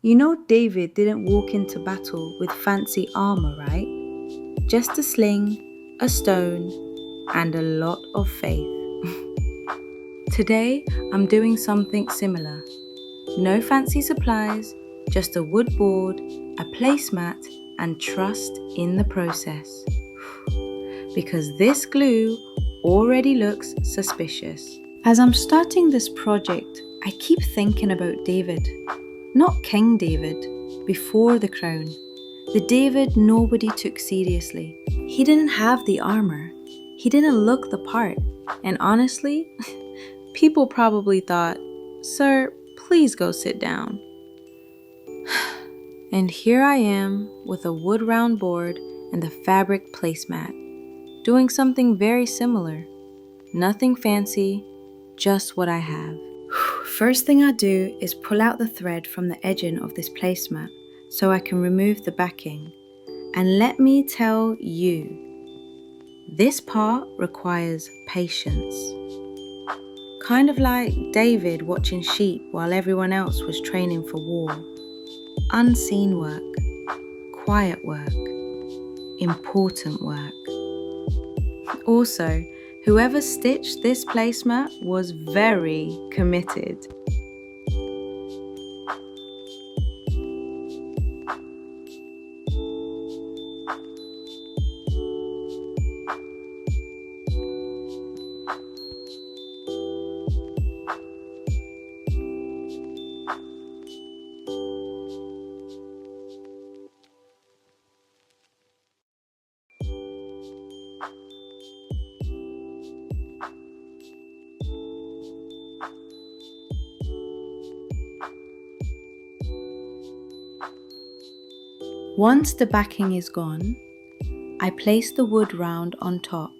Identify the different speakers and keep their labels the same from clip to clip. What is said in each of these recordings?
Speaker 1: You know David didn't walk into battle with fancy armor, right? Just a sling, a stone, and a lot of faith. Today, I'm doing something similar. No fancy supplies, just a wood board, a placemat, and trust in the process. Because this glue already looks suspicious. As I'm starting this project, I keep thinking about David. Not King David, before the crown. The David nobody took seriously. He didn't have the armor. He didn't look the part. And honestly, people probably thought, "Sir, please go sit down." And here I am with a wood round board and the fabric placemat, doing something very similar. Nothing fancy, just what I have. First thing I do is pull out the thread from the edging of this placemat so I can remove the backing. And let me tell you, this part requires patience. Kind of like David watching sheep while everyone else was training for war. Unseen work, quiet work, important work. Also, whoever stitched this placemat was very committed. Once the backing is gone, I place the wood round on top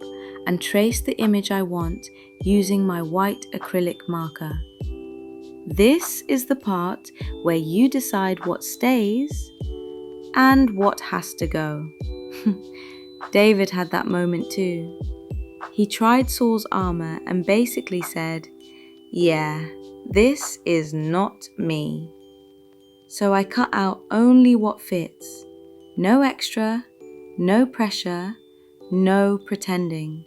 Speaker 1: and trace the image I want using my white acrylic marker. This is the part where you decide what stays and what has to go. David had that moment too. He tried Saul's armor and basically said, "Yeah, this is not me." So I cut out only what fits. No extra, no pressure, no pretending.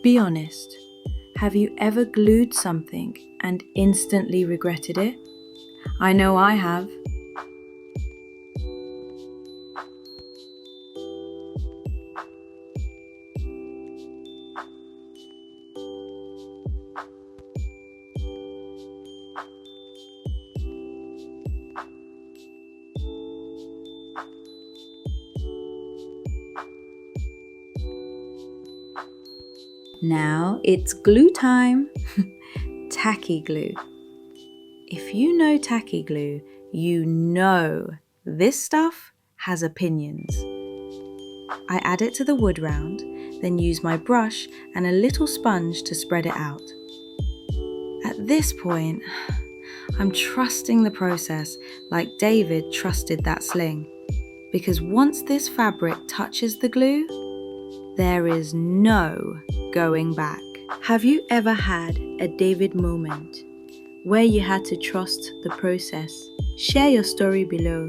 Speaker 1: Be honest, have you ever glued something and instantly regretted it? I know I have. Now it's glue time. Tacky glue. If you know tacky glue, you know this stuff has opinions. I add it to the wood round, then use my brush and a little sponge to spread it out. At this point, I'm trusting the process like David trusted that sling. Because once this fabric touches the glue, there is no going back. Have you ever had a David moment where you had to trust the process? Share your story below.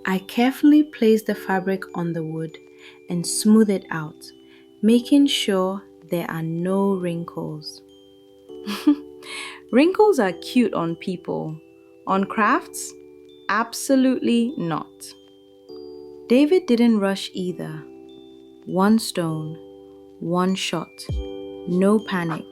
Speaker 1: I carefully place the fabric on the wood and smooth it out, making sure there are no wrinkles. Wrinkles are cute on people. On crafts? Absolutely not. David didn't rush either. One stone, one shot, no panic.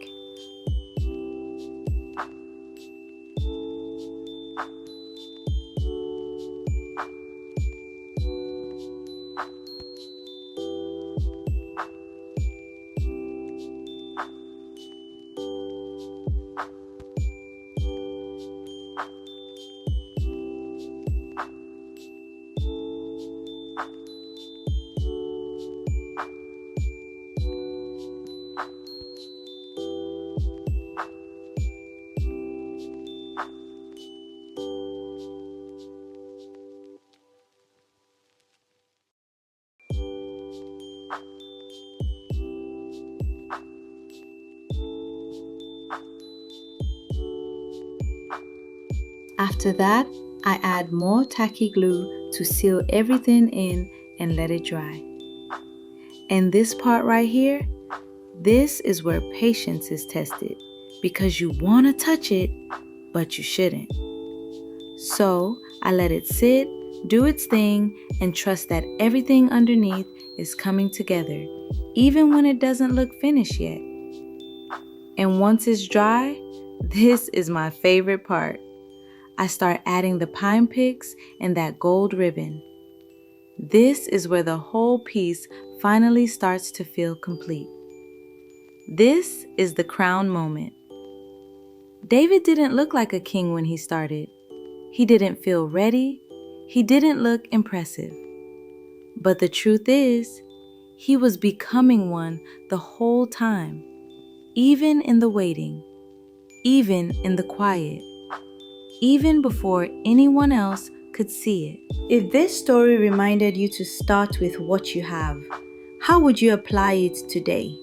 Speaker 1: After that, I add more tacky glue to seal everything in and let it dry. And this part right here, this is where patience is tested because you want to touch it, but you shouldn't. So I let it sit, do its thing, and trust that everything underneath is coming together, even when it doesn't look finished yet. And once it's dry, this is my favorite part. I start adding the pine picks and that gold ribbon. This is where the whole piece finally starts to feel complete. This is the crown moment. David didn't look like a king when he started. He didn't feel ready. He didn't look impressive. But the truth is, he was becoming one the whole time, even in the waiting, even in the quiet, even before anyone else could see it. If this story reminded you to start with what you have, how would you apply it today?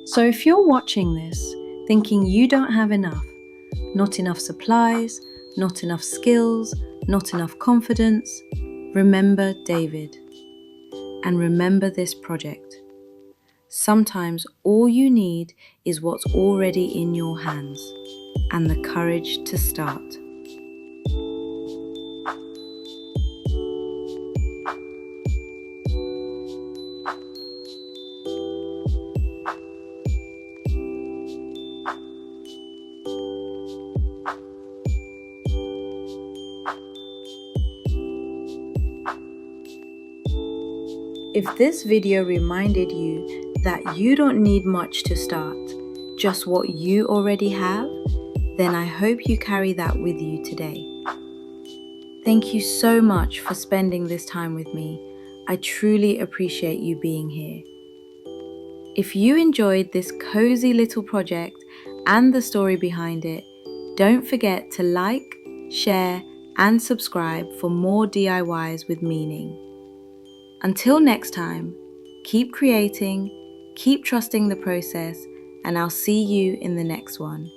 Speaker 1: So if you're watching this, thinking you don't have enough, not enough supplies, not enough skills, not enough confidence, remember David. And remember this project. Sometimes all you need is what's already in your hands and the courage to start. If this video reminded you that you don't need much to start, just what you already have, then I hope you carry that with you today. Thank you so much for spending this time with me. I truly appreciate you being here. If you enjoyed this cozy little project and the story behind it, don't forget to like, share, and subscribe for more DIYs with meaning. Until next time, keep creating, keep trusting the process, and I'll see you in the next one.